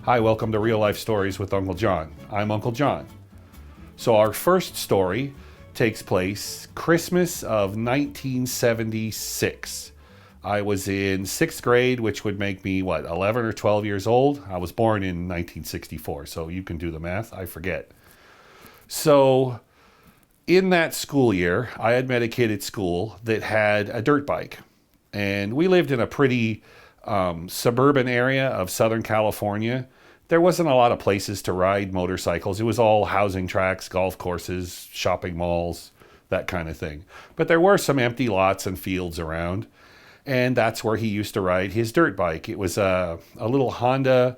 Hi, welcome to Real Life Stories with Uncle John. I'm Uncle John. So our first story takes place Christmas of 1976. I was in 6th grade, which would make me, 11 or 12 years old? I was born in 1964, so you can do the math. I forget. So in that school year, I had met a kid at school that had a dirt bike. And we lived in a pretty suburban area of Southern California. There wasn't a lot of places to ride motorcycles. It was all housing tracks, golf courses, shopping malls, that kind of thing. But there were some empty lots and fields around. And that's where he used to ride his dirt bike. It was a little Honda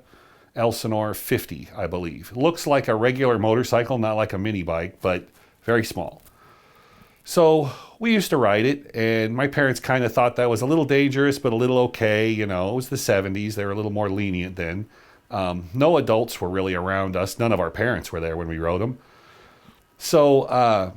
Elsinore 50, I believe. It looks like a regular motorcycle, not like a mini bike, but very small. So we used to ride it, and my parents kind of thought that was a little dangerous, but a little okay. You know, it was the 70s. They were a little more lenient then. No adults were really around us. None of our parents were there when we rode them. So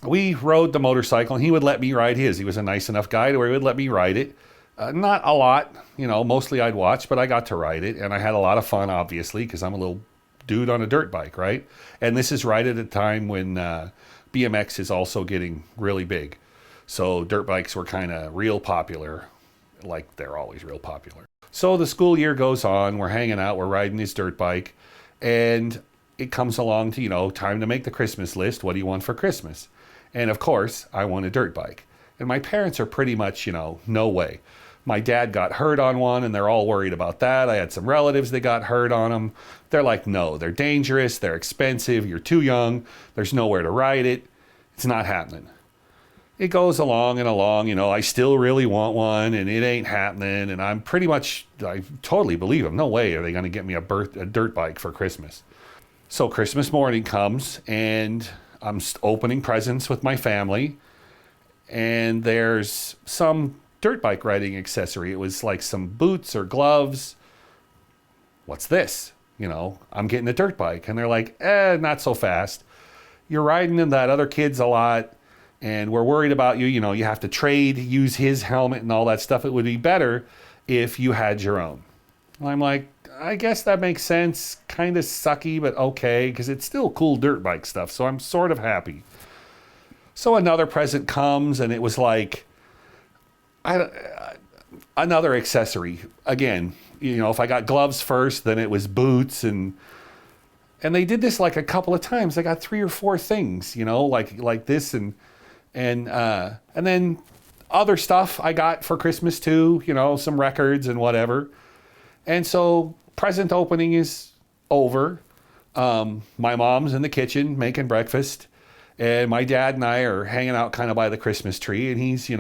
we rode the motorcycle, and he would let me ride his. He was a nice enough guy to where he would let me ride it. Not a lot, mostly I'd watch, but I got to ride it, and I had a lot of fun, obviously, because I'm a little dude on a dirt bike, right? And this is right at a time when BMX is also getting really big. So dirt bikes were kind of real popular, like they're always real popular. So the school year goes on, we're hanging out, we're riding this dirt bike, and it comes along to, time to make the Christmas list. What do you want for Christmas? And of course, I want a dirt bike. And my parents are pretty much, no way. My dad got hurt on one, and they're all worried about that. I had some relatives that got hurt on them. They're like, no, they're dangerous, they're expensive, you're too young, there's nowhere to ride it. It's not happening. It goes along and along, I still really want one, and it ain't happening. And I totally believe them. No way are they going to get me a dirt bike for Christmas. So Christmas morning comes, and I'm opening presents with my family, and there's some dirt bike riding accessory. It was like some boots or gloves. What's this? I'm getting a dirt bike. And they're like, not so fast. You're riding in that other kid's a lot, and we're worried about you. You have to use his helmet and all that stuff. It would be better if you had your own. I'm like, I guess that makes sense. Kind of sucky, but okay, because it's still cool dirt bike stuff. So I'm sort of happy. So another present comes, and it was like another accessory. Again, if I got gloves first, then it was boots, and they did this like a couple of times. They got 3 or 4 things, like this, and then other stuff I got for Christmas too, some records and whatever. And so present opening is over. My mom's in the kitchen making breakfast, and my dad and I are hanging out kind of by the Christmas tree, and he's,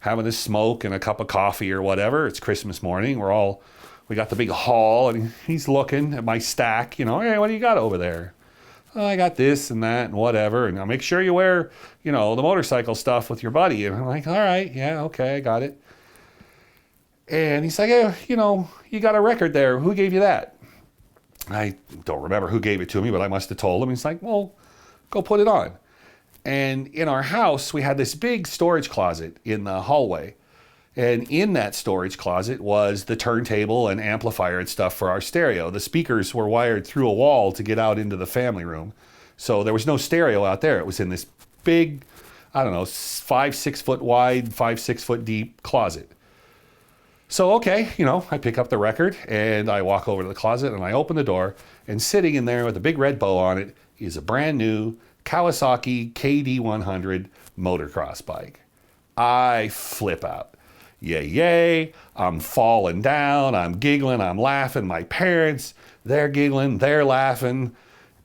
having a smoke and a cup of coffee or whatever. It's Christmas morning. We got the big haul, and he's looking at my stack, hey, what do you got over there? Oh, I got this and that and whatever. And I'll make sure you wear, the motorcycle stuff with your buddy. And I'm like, all right, yeah, okay, I got it. And he's like, hey, you got a record there. Who gave you that? I don't remember who gave it to me, but I must have told him. He's like, well, go put it on. And in our house, we had this big storage closet in the hallway. And in that storage closet was the turntable and amplifier and stuff for our stereo. The speakers were wired through a wall to get out into the family room. So there was no stereo out there. It was in this big, 5-6 foot wide, 5-6 foot deep closet. So, okay, I pick up the record, and I walk over to the closet, and I open the door, and sitting in there with a big red bow on it is a brand new Kawasaki KD100 motocross bike. I flip out. Yay, I'm falling down, I'm giggling, I'm laughing. My parents, they're giggling, they're laughing.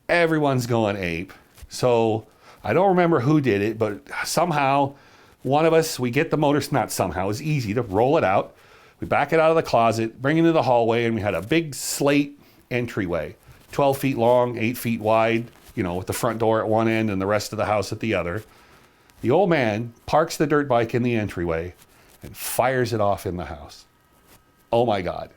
Everyone's going ape. So I don't remember who did it, but somehow one of us, we get the not somehow, it's easy to roll it out. We back it out of the closet, bring it into the hallway, and we had a big slate entryway, 12 feet long, 8 feet wide, with the front door at one end and the rest of the house at the other. The old man parks the dirt bike in the entryway and fires it off in the house. Oh my God.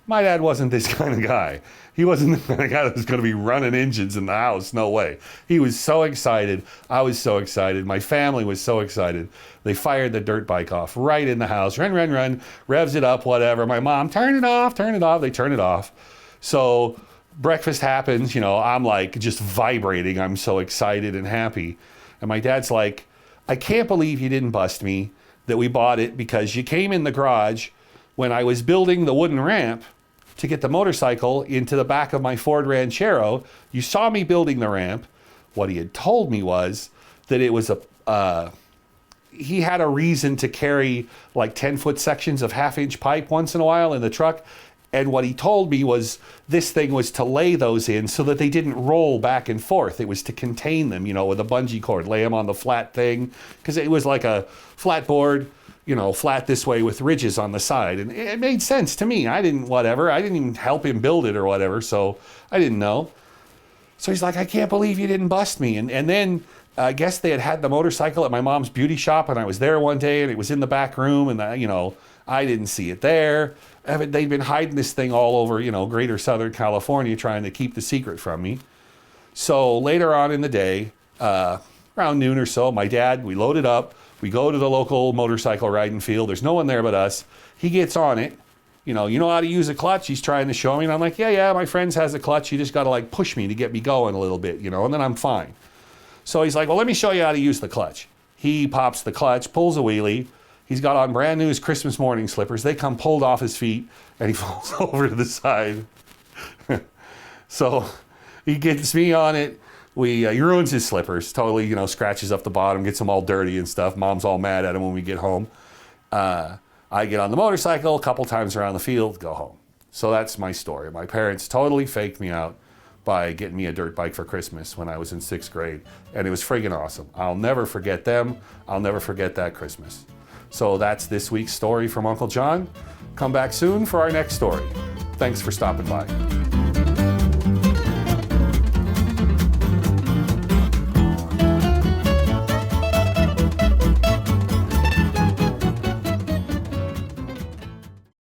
My dad wasn't this kind of guy. He wasn't the kind of guy that was going to be running engines in the house. No way. He was so excited. I was so excited. My family was so excited. They fired the dirt bike off right in the house. Run, run, run. Revs it up, whatever. My mom, turn it off, turn it off. They turn it off. So breakfast happens, I'm like just vibrating. I'm so excited and happy. And my dad's like, I can't believe you didn't bust me that we bought it, because you came in the garage when I was building the wooden ramp to get the motorcycle into the back of my Ford Ranchero. You saw me building the ramp. What he had told me was that it was he had a reason to carry like 10-foot sections of half-inch pipe once in a while in the truck. And what he told me was this thing was to lay those in so that they didn't roll back and forth. It was to contain them, with a bungee cord, lay them on the flat thing, because it was like a flat board, flat this way with ridges on the side. And it made sense to me. I didn't even help him build it or whatever, so I didn't know. So he's like, I can't believe you didn't bust me. And then I guess they had the motorcycle at my mom's beauty shop, and I was there one day, and it was in the back room, and I didn't see it there. They'd been hiding this thing all over, greater Southern California, trying to keep the secret from me. So later on in the day, around noon or so, my dad, we load it up. We go to the local motorcycle riding field. There's no one there but us. He gets on it. You know how to use a clutch? He's trying to show me. And I'm like, yeah, my friend has a clutch. You just got to like push me to get me going a little bit, and then I'm fine. So he's like, well, let me show you how to use the clutch. He pops the clutch, pulls a wheelie. He's got on brand new Christmas morning slippers. They come pulled off his feet, and he falls over to the side. So he gets me on it. He ruins his slippers, totally, scratches up the bottom, gets them all dirty and stuff. Mom's all mad at him when we get home. I get on the motorcycle a couple times around the field, go home. So that's my story. My parents totally faked me out by getting me a dirt bike for Christmas when I was in 6th grade. And it was friggin' awesome. I'll never forget them. I'll never forget that Christmas. So that's this week's story from Uncle John. Come back soon for our next story. Thanks for stopping by.